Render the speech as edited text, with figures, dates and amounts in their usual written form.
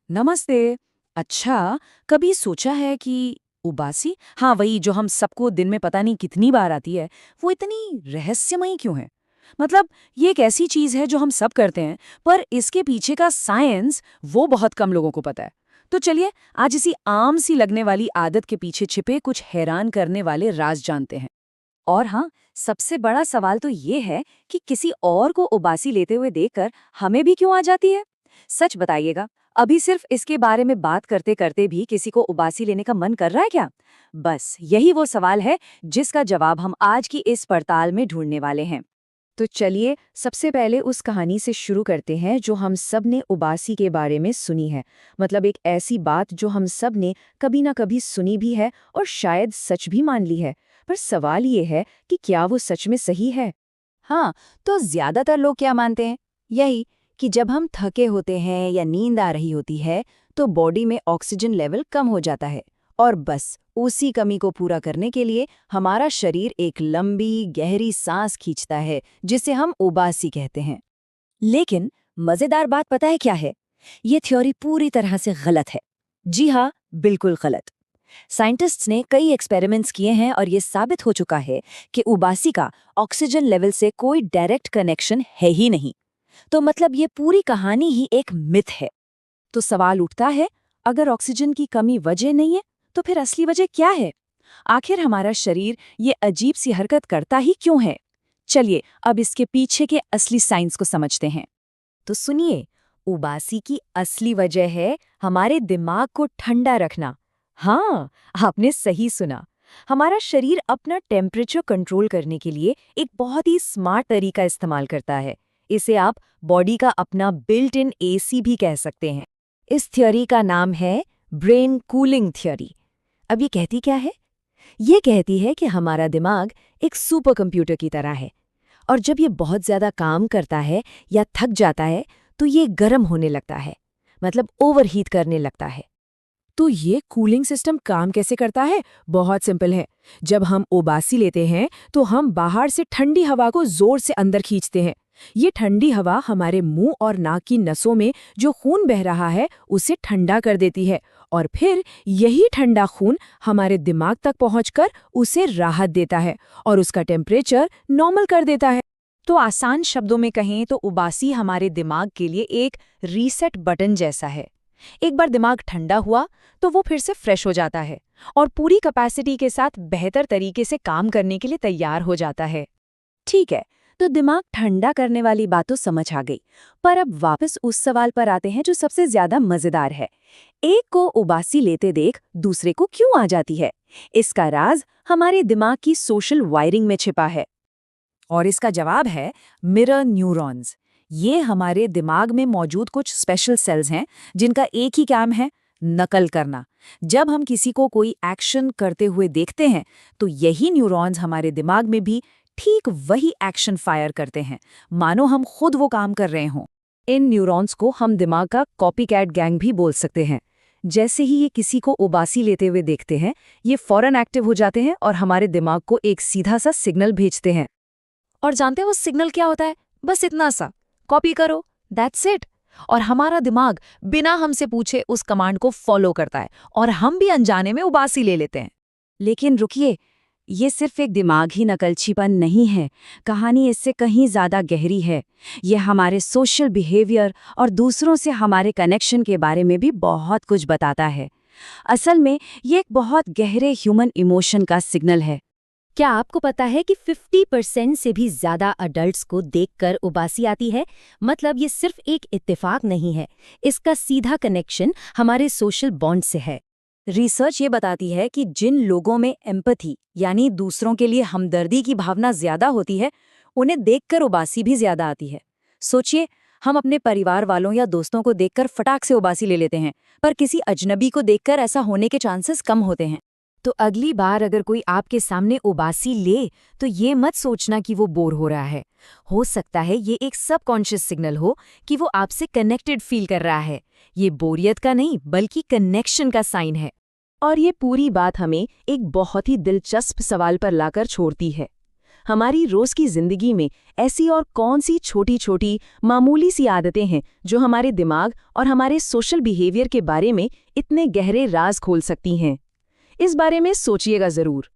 नमस्ते। अच्छा, कभी सोचा है कि उबासी, हाँ वही जो हम सबको दिन में पता नहीं कितनी बार आती है, वो इतनी रहस्यमयी क्यों है? मतलब ये एक ऐसी चीज है जो हम सब करते हैं, पर इसके पीछे का साइंस वो बहुत कम लोगों को पता है। तो चलिए आज इसी आम सी लगने वाली आदत के पीछे छिपे कुछ हैरान करने वाले राज जानते हैं। और हाँ, सबसे बड़ा सवाल तो ये है कि किसी और को उबासी लेते हुए देखकर हमें भी क्यों आ जाती है। सच बताइएगा, अभी सिर्फ इसके बारे में बात करते करते भी किसी को उबासी लेने का मन कर रहा है क्या? बस यही वो सवाल है जिसका जवाब हम आज की इस पड़ताल में ढूंढने वाले हैं। तो चलिए सबसे पहले उस कहानी से शुरू करते हैं जो हम सब ने उबासी के बारे में सुनी है। मतलब एक ऐसी बात जो हम सब ने कभी ना कभी सुनी भी है और शायद सच भी मान ली है। पर सवाल ये है कि क्या वो सच में सही है। हाँ, तो ज्यादातर लोग क्या मानते हैं? यही कि जब हम थके होते हैं या नींद आ रही होती है तो बॉडी में ऑक्सीजन लेवल कम हो जाता है और बस उसी कमी को पूरा करने के लिए हमारा शरीर एक लंबी गहरी सांस खींचता है जिसे हम उबासी कहते हैं। लेकिन मजेदार बात पता है क्या है? ये थ्योरी पूरी तरह से गलत है। जी हाँ, बिल्कुल गलत। साइंटिस्ट्स ने कई एक्सपेरिमेंट्स किए हैं और ये साबित हो चुका है कि उबासी का ऑक्सीजन लेवल से कोई डायरेक्ट कनेक्शन है ही नहीं। तो मतलब ये पूरी कहानी ही एक मिथ है। तो सवाल उठता है, अगर ऑक्सीजन की कमी वजह नहीं है तो फिर असली वजह क्या है? आखिर हमारा शरीर ये अजीब सी हरकत करता ही क्यों है? चलिए अब इसके पीछे के असली साइंस को समझते हैं। तो सुनिए, उबासी की असली वजह है हमारे दिमाग को ठंडा रखना। हाँ, आपने सही सुना। हमारा शरीर अपना टेम्परेचर कंट्रोल करने के लिए एक बहुत ही स्मार्ट तरीका इस्तेमाल करता है। इसे आप बॉडी का अपना बिल्ट इन एसी भी कह सकते हैं। इस थ्योरी का नाम है ब्रेन कूलिंग थ्योरी। अब ये कहती क्या है? ये कहती है कि हमारा दिमाग एक सुपर कंप्यूटर की तरह है और जब ये बहुत ज्यादा काम करता है या थक जाता है तो ये गर्म होने लगता है, मतलब ओवरहीट करने लगता है। तो ये कूलिंग सिस्टम काम कैसे करता है? बहुत सिंपल है। जब हम उबासी लेते हैं तो हम बाहर से ठंडी हवा को जोर से अंदर खींचते हैं। ये ठंडी हवा हमारे मुंह और नाक की नसों में जो खून बह रहा है उसे ठंडा कर देती है और फिर यही ठंडा खून हमारे दिमाग तक पहुंचकर उसे राहत देता है और उसका टेम्परेचर नॉर्मल कर देता है। तो आसान शब्दों में कहें तो उबासी हमारे दिमाग के लिए एक रीसेट बटन जैसा है। एक बार दिमाग ठंडा हुआ तो वो फिर से फ्रेश हो जाता है और पूरी कैपेसिटी के साथ बेहतर तरीके से काम करने के लिए तैयार हो जाता है। ठीक है, तो दिमाग ठंडा करने वाली बात तो समझ आ गई। पर अब वापस उस सवाल पर आते हैं जो सबसे ज्यादा मजेदार है। एक को उबासी लेते देख दूसरे को क्यों आ जाती है? इसका राज हमारे दिमाग की सोशल वायरिंग में छिपा है। और इसका जवाब है मिरर न्यूरॉन्स। ये हमारे दिमाग में मौजूद कुछ स्पेशल सेल्स हैं जिनका एक ही काम है, नकल करना। जब हम किसी को कोई एक्शन करते हुए देखते हैं तो यही न्यूरॉन्स हमारे दिमाग में भी ठीक वही एक्शन फायर करते हैं, मानो हम खुद वो काम कर रहे हों। इन न्यूरॉन्स को हम दिमाग का कॉपीकैट गैंग भी बोल सकते हैं। जैसे ही ये किसी को उबासी लेते हुए देखते हैं, ये फौरन एक्टिव हो जाते हैं और हमारे दिमाग को एक सीधा सा सिग्नल भेजते हैं। और जानते हैं वो सिग्नल क्या होता है? बस इतना सा, कॉपी करो, दैट्स इट। और हमारा दिमाग बिना हमसे पूछे उस कमांड को फॉलो करता है और हम भी अनजाने में उबासी ले लेते हैं। लेकिन रुकिए, ये सिर्फ एक दिमागी नकलचीपन नहीं है। कहानी इससे कहीं ज्यादा गहरी है। ये हमारे सोशल बिहेवियर और दूसरों से हमारे कनेक्शन के बारे में भी बहुत कुछ बताता है। असल में ये एक बहुत गहरे ह्यूमन इमोशन का सिग्नल है। क्या आपको पता है कि 50% से भी ज्यादा अडल्ट्स को देखकर उबासी आती है? मतलब ये सिर्फ एक इत्तेफाक नहीं है, इसका सीधा कनेक्शन हमारे सोशल बॉन्ड से है। रिसर्च ये बताती है कि जिन लोगों में एम्पैथी यानी दूसरों के लिए हमदर्दी की भावना ज्यादा होती है, उन्हें देखकर उबासी भी ज्यादा आती है। सोचिए, हम अपने परिवार वालों या दोस्तों को देखकर फटाक से उबासी ले लेते हैं, पर किसी अजनबी को देखकर ऐसा होने के चांसेस कम होते हैं। तो अगली बार अगर कोई आपके सामने उबासी ले तो ये मत सोचना कि वो बोर हो रहा है। हो सकता है ये एक सबकॉन्शियस सिग्नल हो कि वो आपसे कनेक्टेड फील कर रहा है। ये बोरियत का नहीं बल्कि कनेक्शन का साइन है। और ये पूरी बात हमें एक बहुत ही दिलचस्प सवाल पर लाकर छोड़ती है। हमारी रोज की जिंदगी में ऐसी और कौन सी छोटी छोटी मामूली सी आदतें हैं जो हमारे दिमाग और हमारे सोशल बिहेवियर के बारे में इतने गहरे राज खोल सकती हैं? इस बारे में सोचिएगा जरूर।